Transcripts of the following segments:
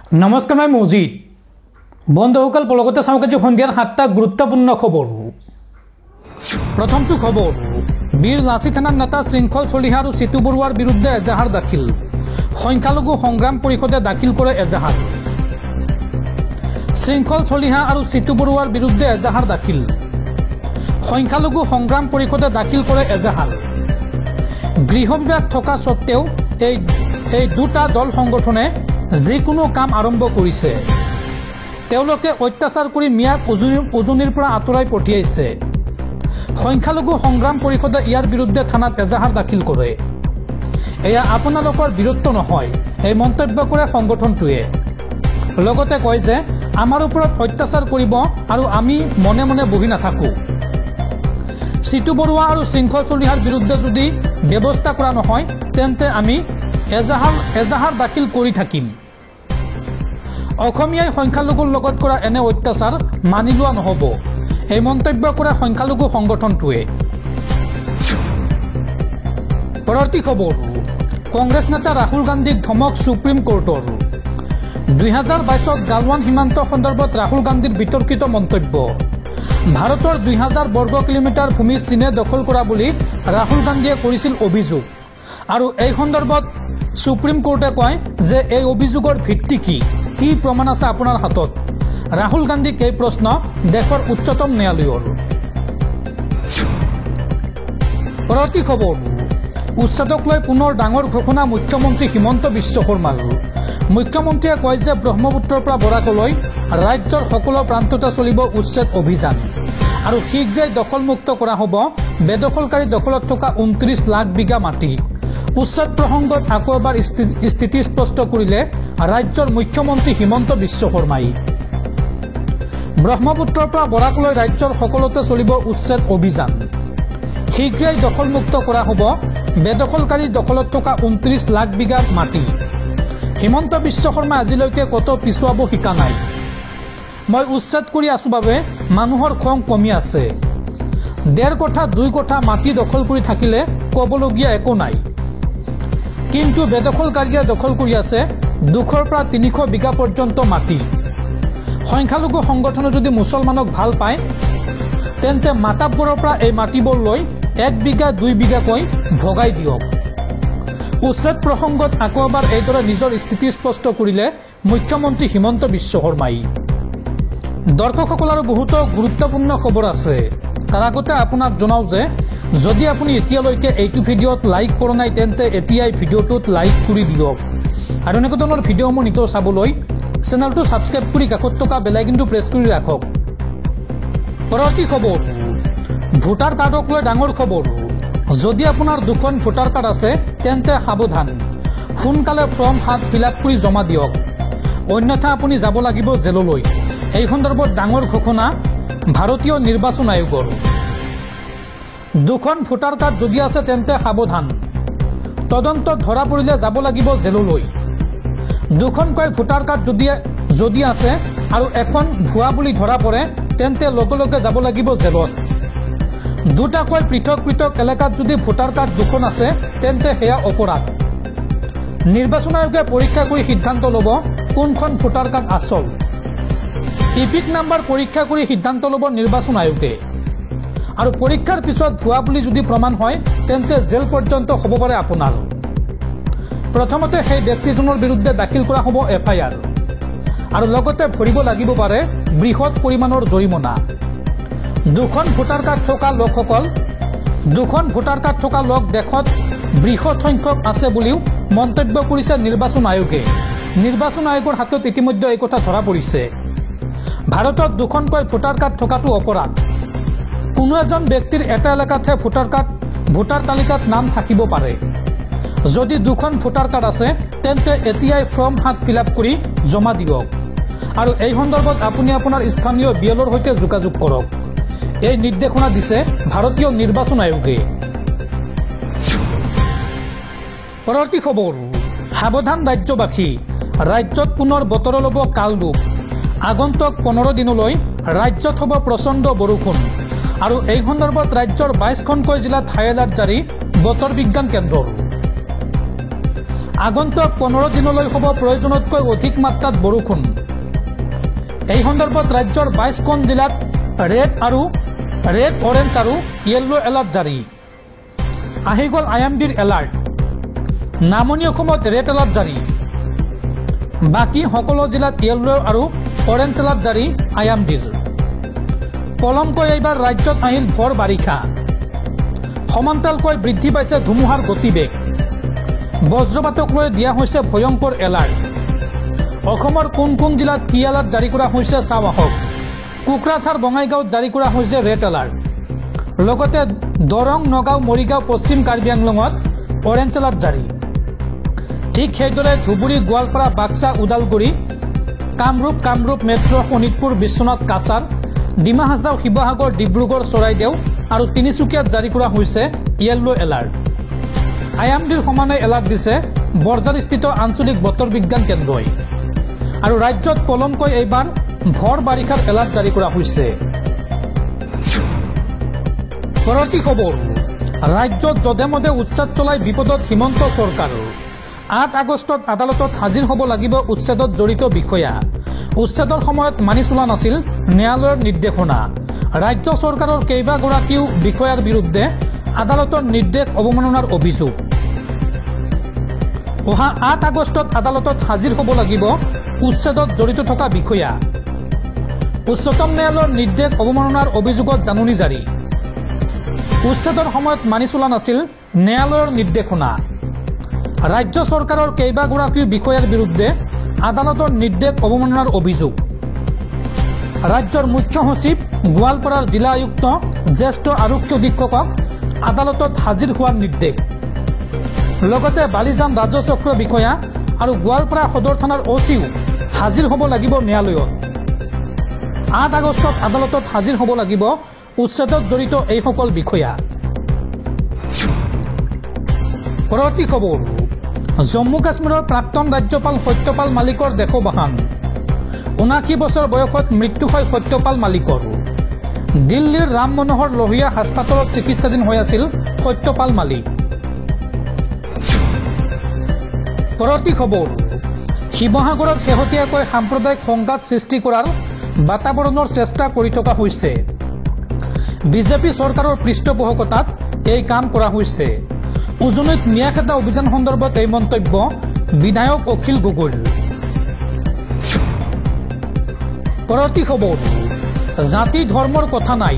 নমস্কাৰ মই মজিদ বন্ধুসকল পলকতে চাওক আজি সন্ধিয়াৰ 7টা গুৰুত্বপূৰ্ণ খবৰ। প্ৰথমটো খবৰ, বীৰ লাচিত থানাৰ নেতা শৃংখল চলিহা আৰু চিতু বৰুৱাৰ বিৰুদ্ধে এজাহাৰ দাখিল। সংখ্যালঘু সংগ্ৰাম পৰিষদে দাখিল কৰে এজাহাৰ। শৃংখল চলিহা আৰু চিতু বৰুৱাৰ বিৰুদ্ধে এজাহাৰ দাখিল। সংখ্যালঘু সংগ্ৰাম পৰিষদে দাখিল কৰে এজাহাৰ। গৃহ বিভাগ থকা স্বত্তেও এই দুটা দল সংগঠনে যিকোনো কাম আৰম্ভ কৰিছে। তেওঁলোকে অত্যাচাৰ কৰি মিয়াক উজনিৰ পৰা আঁতৰাই পঠিয়াইছে। সংখ্যালঘু সংগ্ৰাম পৰিষদে ইয়াৰ বিৰুদ্ধে থানাত এজাহাৰ দাখিল কৰে। এয়া আপোনালোকৰ বীৰত্ব নহয়, এই মন্তব্য কৰে সংগঠনটোৱে। লগতে কয় যে আমাৰ ওপৰত অত্যাচাৰ কৰিব আৰু আমি মনে মনে বহি নাথাকোঁ। চিতু বৰুৱা আৰু শৃংখল চলিহাৰ বিৰুদ্ধে যদি ব্যৱস্থা কৰা নহয় তেন্তে আমি এজাহাৰ দাখিল কৰি থাকিম। অসমীয়াই সংখ্যালঘুৰ লগত কৰা এনে অত্যাচাৰ মানি লোৱা নহ'ব, এই মন্তব্য কৰে সংখ্যালঘু সংগঠনটোৱে। পৰৱৰ্তী খবৰ, কংগ্ৰেছ নেতা ৰাহুল গান্ধীক ধমক সুপ্ৰিম কোৰ্টৰ। 2022 গালৱান সীমান্ত সন্দৰ্ভত ৰাহুল গান্ধীৰ বিতৰ্কিত মন্তব্য। ভাৰতৰ 2000 বৰ্গ কিলোমিটাৰ ভূমি চীনে দখল কৰা বুলি ৰাহুল গান্ধীয়ে কৰিছিল অভিযোগ, আৰু এই সন্দৰ্ভত সুপ্ৰিম কোৰ্টে কয় যে এই অভিযোগৰ ভিত্তি কি প্ৰমাণ আছে আপোনাৰ হাতত? ৰাহুল গান্ধীক এই প্ৰশ্ন দেশৰ উচ্চতম ন্যায়ালয়ৰ। পৰৱৰ্তী খবৰ, উচ্ছেদক লৈ পুনৰ ডাঙৰ ঘোষণা মুখ্যমন্ত্ৰী হিমন্ত বিশ্ব শৰ্মাৰ। মুখ্যমন্ত্ৰীয়ে কয় যে ব্ৰহ্মপুত্ৰৰ পৰা বৰাকলৈ ৰাজ্যৰ সকলো প্ৰান্ততে চলিব উচ্ছেদ অভিযান, আৰু শীঘ্ৰেই দখলমুক্ত কৰা হ'ব বেদখলকাৰী দখলত থকা 29 লাখ বিঘা মাটি। উচ্ছেদ প্ৰসংগত আকৌ এবাৰ স্থিতি স্পষ্ট কৰিলে ৰাজ্যৰ মুখ্যমন্ত্ৰী হিমন্ত বিশ্ব শৰ্মাই। ব্ৰহ্মপুত্ৰৰ পৰা বৰাকলৈ ৰাজ্যৰ সকলোতে চলিব উচ্ছেদ অভিযান। শীঘ্ৰেই দখলমুক্ত কৰা হ'ব বেদখলকাৰী দখলত থকা 29 লাখ বিঘা মাটি। হিমন্ত বিশ্ব শৰ্মাই আজিলৈকে কতো পিছুৱাব শিকা নাই। মই উচ্ছেদ কৰি আছো বাবে মানুহৰ খং কমি আছে। 1.5 কঠা 2 কঠা মাটি দখল কৰি থাকিলে ক'বলগীয়া একো নাই, কিন্তু বেদখলকাৰীয়ে দখল কৰি আছে 200 পৰা 300 বিঘা পৰ্যন্ত মাটি। সংখ্যালঘু সংগঠনে যদি মুছলমানক ভাল পায় তেন্তে মাতাববোৰৰ পৰা এই মাটিবোৰ লৈ 1 বিঘা 2 বিঘাকৈ ভগাই দিয়ক। উচ্ছেদ প্ৰসংগত আকৌ এবাৰ এইদৰে নিজৰ স্থিতি স্পষ্ট কৰিলে মুখ্যমন্ত্ৰী হিমন্ত বিশ্ব শৰ্মাই। দৰ্শকসকল আৰু বহুতো গুৰুত্বপূৰ্ণ খবৰ আছে। তাৰ আগতে আপোনাক জনাওঁ যে যদি আপুনি এতিয়ালৈকে এইটো ভিডিঅ'ত লাইক কৰা নাই তেন্তে এতিয়াই ভিডিঅ'টোত লাইক কৰি দিয়ক, আৰু এনেকুৱা ধৰণৰ ভিডিঅ'সমূহ নিতৌ চাবলৈ চেনেলটো ছাবস্ক্ৰাইব কৰি কাষত থকা বেল আইকনটো প্ৰেছ কৰি ৰাখক। পৰৱৰ্তী খবৰ, ভোটাৰ কাৰ্ডক লৈ ডাঙৰ খবৰ। যদি আপোনাৰ 2খন ভোটাৰ কাৰ্ড আছে তেন্তে সাৱধান, সোনকালে ফৰ্ম 7 ফিল-আপ কৰি জমা দিয়ক, অন্যথা আপুনি যাব লাগিব জেললৈ। এই সন্দৰ্ভত ডাঙৰ ঘোষণা ভাৰতীয় নিৰ্বাচন আয়োগৰ। 2খন ভোটাৰ কাৰ্ড যদি আছে তেন্তে সাৱধান, তদন্তত ধৰা পৰিলে যাব লাগিব জেললৈ। 2খনকৈ ভোটাৰ কাৰ্ড যদি আছে আৰু এখন ভুৱা বুলি ধৰা পৰে তেন্তে লগে লগে যাব লাগিব জেলত। 2টাকৈ পৃথক পৃথক এলেকাত যদি ভোটাৰ কাৰ্ড 2খন আছে তেন্তে সেয়া অপৰাধ। নিৰ্বাচন আয়োগে পৰীক্ষা কৰি সিদ্ধান্ত ল'ব কোনখন ভোটাৰ কাৰ্ড আচল। ইপিক নাম্বাৰ পৰীক্ষা কৰি সিদ্ধান্ত ল'ব নিৰ্বাচন আয়োগে, আৰু পৰীক্ষাৰ পিছত ভুৱা বুলি যদি প্ৰমাণ হয় তেন্তে জেল পৰ্যন্ত হ'ব পাৰে আপোনাৰ। প্ৰথমতে সেই ব্যক্তিজনৰ বিৰুদ্ধে দাখিল কৰা হ'ব FIR, আৰু লগতে ভৰিব লাগিব পাৰে বৃহৎ পৰিমাণৰ জৰিমনা। 2খন ভোটাৰ কাৰ্ড থকা লোক দেশত বৃহৎ সংখ্যক আছে বুলিও মন্তব্য কৰিছে নিৰ্বাচন আয়োগে। নিৰ্বাচন আয়োগৰ হাতত ইতিমধ্যে এই কথা ধৰা পৰিছে। ভাৰতত 2খনকৈ ভোটাৰ কাৰ্ড থকাটো অপৰাধ। কোনো এজন ব্যক্তিৰ এটা এলেকাতহে ভোটাৰ তালিকাত নাম থাকিব পাৰে। যদি 2খন ভোটাৰ কাৰ্ড আছে তেন্তে এতিয়াই ফৰ্ম 7 ফিল-আপ কৰি জমা দিয়ক, আৰু এই সন্দৰ্ভত আপুনি আপোনাৰ স্থানীয় BLOৰ সৈতে যোগাযোগ কৰক। এই নিৰ্দেশনা দিছে ভাৰতীয় নিৰ্বাচন আয়োগে। পৰৱৰ্তী খবৰ, সাৱধান ৰাজ্যবাসী, ৰাজ্যত পুনৰ বতৰ ল'ব কাল ৰূপ। আগন্তুক 15 দিনলৈ ৰাজ্যত হ'ব প্ৰচণ্ড বৰষুণ, আৰু এই সন্দৰ্ভত ৰাজ্যৰ 22খনকৈ জিলাত হাই এলাৰ্ট জাৰি বতৰ বিজ্ঞান কেন্দ্ৰৰ। আগন্তুক 15 দিনলৈ হ'ব প্ৰয়োজনতকৈ অধিক মাত্ৰাত বৰষুণ। এই সন্দৰ্ভত ৰাজ্যৰ 22খন জিলাত ৰেড, অৰেঞ্জ আৰু য়েল্লো এলাৰ্ট জাৰি। আহি গ'ল IMDৰ এলাৰ্ট। নামনি অসমত ৰেড এলাৰ্ট জাৰি। বাকী সকলো জিলাত য়েল্লো আৰু অৰেঞ্জ এলাৰ্ট জাৰি IMDৰ। পলমকৈ এইবাৰ ৰাজ্যত আহিল ভৰ বাৰিষা। সমান্তৰালকৈ বৃদ্ধি পাইছে ধুমুহাৰ গতিবেগ। বজ্ৰপাতক লৈ দিয়া হৈছে ভয়ংকৰ এলাৰ্ট। অসমৰ কোন কোন জিলাত কি এলাৰ্ট জাৰি কৰা হৈছে চাওঁ আহক। কোকৰাঝাৰ, বঙাইগাঁৱত জাৰি কৰা হৈছে ৰেড এলাৰ্ট। লগতে দৰং, নগাঁও, মৰিগাঁও, পশ্চিম কাৰ্বি আংলঙত অৰেঞ্জ এলাৰ্ট জাৰি। ঠিক সেইদৰে ধুবুৰী, গোৱালপাৰা, বাক্সা, ওদালগুৰি, কামৰূপ মেট্ৰ', শোণিতপুৰ, বিশ্বনাথ, কাছাৰ, ডিমা হাছাও, শিৱসাগৰ, ডিব্ৰুগড়, চৰাইদেউ আৰু তিনিচুকীয়াত জাৰি কৰা হৈছে য়েল্লো এলাৰ্ট। IMDৰ সমানে এলাৰ্ট দিছে বৰঝাৰস্থিত আঞ্চলিক বতৰ বিজ্ঞান কেন্দ্ৰই। আৰু ৰাজ্যত পলমকৈ এইবাৰ ভৰ বাৰিষাৰ এলাৰ্ট জাৰি কৰা হৈছে। পৰৱৰ্তী খবৰ, ৰাজ্যত যধে মধে উচ্ছেদ চলাই বিপদত হিমন্ত চৰকাৰ। 8 আগষ্টত আদালতত হাজিৰ হ'ব লাগিব উচ্ছেদত জড়িত বিষয়া। উচ্ছেদৰ সময়ত মানি চলা নাছিল ন্যায়ালয়ৰ নিৰ্দেশনা। ৰাজ্য চৰকাৰৰ কেইবাগৰাকীও বিষয়াৰ বিৰুদ্ধে আদালতৰ নিৰ্দেশ অৱমাননাৰ অভিযোগ। অহা 8 আগষ্টত আদালতত হাজিৰ হ'ব লাগিব উচ্ছেদত জড়িত থকা বিষয়া। উচ্চতম ন্যায়ালয়ৰ নিৰ্দেশ অৱমাননাৰ অভিযোগত জাননী জাৰি। উচ্ছেদৰ সময়ত মানি চলা নাছিল ন্যায়ালয়ৰ নিৰ্দেশনা। ৰাজ্য চৰকাৰৰ কেইবাগৰাকীও বিষয়াৰ বিৰুদ্ধে আদালতৰ নিৰ্দেশ অৱমাননাৰ অভিযোগ। ৰাজ্যৰ মুখ্য সচিব, গোৱালপাৰাৰ জিলা আয়ুক্ত, জ্যেষ্ঠ আৰক্ষী অধীক্ষকক আদালতত হাজিৰ হোৱাৰ নিৰ্দেশ। লগতে বালিজান ৰাজচক্ৰ বিষয়া আৰু গোৱালপাৰা সদৰ থানাৰ OCও হাজিৰ হ'ব লাগিব ন্যায়ালয়ত। 8 আগষ্টত আদালতত হাজিৰ হ'ব লাগিব উচ্ছেদত জড়িত এইসকল বিষয়া। পৰৱৰ্তী খবৰ, জম্মু কাশ্মীৰৰ প্ৰাক্তন ৰাজ্যপাল সত্যপাল মালিকৰ দেশবাহান। 79 বছৰ বয়সত মৃত্যু হয় সত্যপাল মালিকৰ। দিল্লীৰ ৰাম মনোহৰ লোহিয়া হাস্পতালত চিকিৎসাধীন হৈ আছিল সত্যপাল মালিক। পৰৱৰ্তী খবৰ, শিৱসাগৰত শেহতীয়াকৈ সাম্প্ৰদায়িক সংঘাত সৃষ্টি কৰাৰ বাতাবৰণৰ চেষ্টা কৰি থকা হৈছে। বিজেপি চৰকাৰৰ পৃষ্ঠপোষকতাত এই কাম কৰা হৈছে। উজনিত ন্যায়খেদা অভিযান সন্দৰ্ভত এই মন্তব্য বিধায়ক অখিল গগৈৰ। পৰৱৰ্তী খবৰ, জাতি ধৰ্মৰ কথা নাই।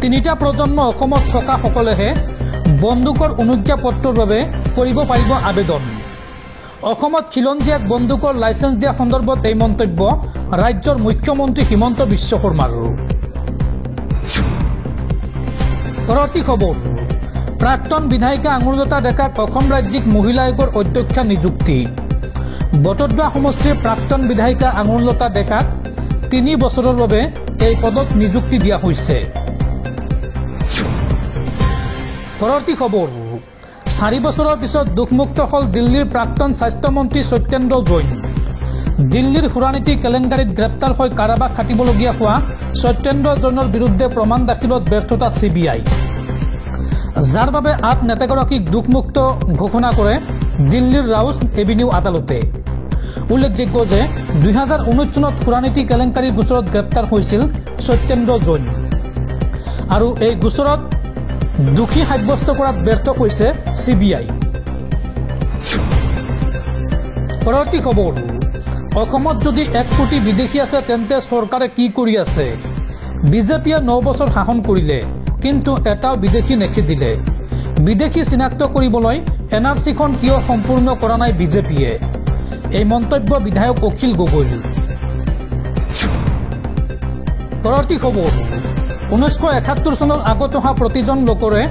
3টা প্ৰজন্ম অসমত থকা সকলেহে বন্দুকৰ অনুজ্ঞাপত্ৰৰ বাবে কৰিব পাৰিব আবেদন। অসমত খিলঞ্জীয়াক বন্দুকৰ লাইচেন্স দিয়া সন্দৰ্ভত এই মন্তব্য ৰাজ্যৰ মুখ্যমন্ত্ৰী হিমন্ত বিশ্ব শৰ্মাৰ। পৰৱৰ্তী খবৰ, প্ৰাক্তন বিধায়িকা আঙুৰলতা ডেকাক অসম ৰাজ্যিক মহিলা আয়োগৰ অধ্যক্ষা নিযুক্তি। বটদ্ৰা সমষ্টিৰ প্ৰাক্তন বিধায়িকা আঙুৰলতা ডেকাক 3 বছৰৰ বাবে এই পদত নিযুক্তি দিয়া হৈছে। পৰৱৰ্তী খবৰ, 4 বছৰৰ পিছত দুখমুক্ত হ'ল দিল্লীৰ প্ৰাক্তন স্বাস্থ্যমন্ত্ৰী সত্যেন্দ্ৰ জৈন। দিল্লীৰ সুৰানীতি কেলেংকাৰীত গ্ৰেপ্তাৰ হৈ কাৰাবাস খাটিবলগীয়া হোৱা সত্যেন্দ্ৰ জৈনৰ বিৰুদ্ধে প্ৰমাণ দাখিলত ব্যৰ্থতা CBI, যাৰ বাবে আপ নেতাগৰাকীক দুখমুক্ত ঘোষণা কৰে দিল্লীৰ ৰাউছ এভিনিউ আদালতে। উল্লেখযোগ্য যে 2019 চনত সুৰানীতি কেলেংকাৰীৰ গোচৰত গ্ৰেপ্তাৰ হৈছিল সত্যেন্দ্ৰ জৈন আৰু এই গোচৰত দোষী সাব্যস্ত কৰাত ব্যৰ্থ হৈছে CBI। পৰৱৰ্তী খবৰ, অসমত যদি 1 কোটি বিদেশী আছে তেন্তে চৰকাৰে কি কৰি আছে? বিজেপিয়ে 9 বছৰ শাসন কৰিলে কিন্তু এটাও বিদেশী নেখেদিলে। বিদেশী চিনাক্ত কৰিবলৈ NRCখন কিয় সম্পূৰ্ণ কৰা নাই বিজেপিয়ে? এই মন্তব্য বিধায়ক অখিল গগৈৰ। পৰৱৰ্তী খবৰ, 1971 চনৰ আগত অহা প্ৰতিজন লোকৰে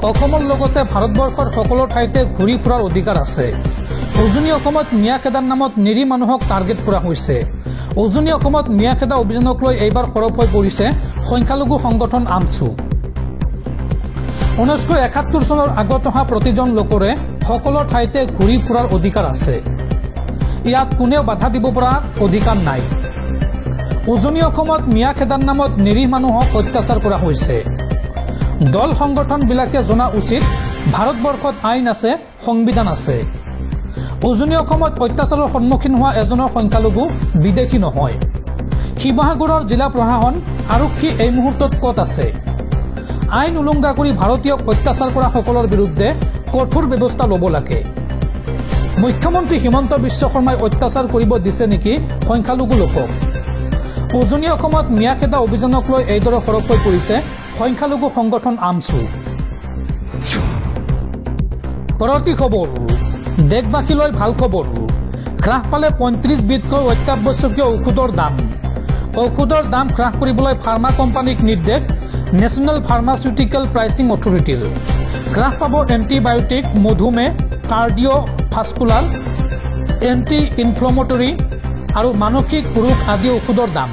অসমৰ লগতে ভাৰতবৰ্ষৰ সকলো ঠাইতে ঘূৰি ফুৰাৰ অধিকাৰ আছে। উজনি অসমত ন্যায়খেদাৰ নামত নিৰীহ মানুহক টাৰ্গেট কৰা হৈছে। উজনি অসমত ন্যায়খেদা অভিযানক লৈ এইবাৰ সৰব হৈ পৰিছে সংখ্যালঘু সংগঠন আমছু। 1971 চনৰ আগত অহা প্ৰতিজন লোকৰে সকলো ঠাইতে ঘূৰি ফুৰাৰ অধিকাৰ আছে। ইয়াত কোনেও বাধা দিব পৰা অধিকাৰ নাই। উজনি অসমত ন্যায়খেদাৰ নামত নিৰীহ মানুহক অত্যাচাৰ কৰা হৈছে। দল সংগঠনবিলাকে জনা উচিত ভাৰতবৰ্ষত আইন আছে, সংবিধান আছে। উজনি অসমত অত্যাচাৰৰ সন্মুখীন হোৱা এজনৰ সংখ্যালঘু বিদেশী নহয়। শিৱসাগৰৰ জিলা প্ৰশাসন আৰক্ষী এই মুহূৰ্তত ক'ত আছে? আইন উলংঘা কৰি ভাৰতীয়ক অত্যাচাৰ কৰা সকলৰ বিৰুদ্ধে কঠোৰ ব্যৱস্থা ল'ব লাগে। মুখ্যমন্ত্ৰী হিমন্ত বিশ্ব শৰ্মাই অত্যাচাৰ কৰিব দিছে নেকি সংখ্যালঘু লোকক? উজনি অসমত মিয়া খেদা অভিযানক লৈ এইদৰে সৰব হৈ পৰিছে সংখ্যালঘু সংগঠন আমছু। পৰৱৰ্তী খবৰ, দেশবাসীলৈ ভাল খবৰ। হ্ৰাস পালে 35 বিধকৈ অত্যাৱশ্যকীয় ঔষধৰ দাম। ঔষধৰ দাম হ্ৰাস কৰিবলৈ ফাৰ্মা কোম্পানীক নিৰ্দেশ নেশ্যনেল ফাৰ্মাচিউটিকেল প্ৰাইচিং অথৰিটিৰ। হ্ৰাস পাব এণ্টিবায়টিক, মধুমেহ, কাৰ্ডিঅ' ভাস্কুলাৰ, এণ্টি ইনফ্লেমেটৰী আৰু মানসিক ৰোগ আদি ঔষধৰ দাম।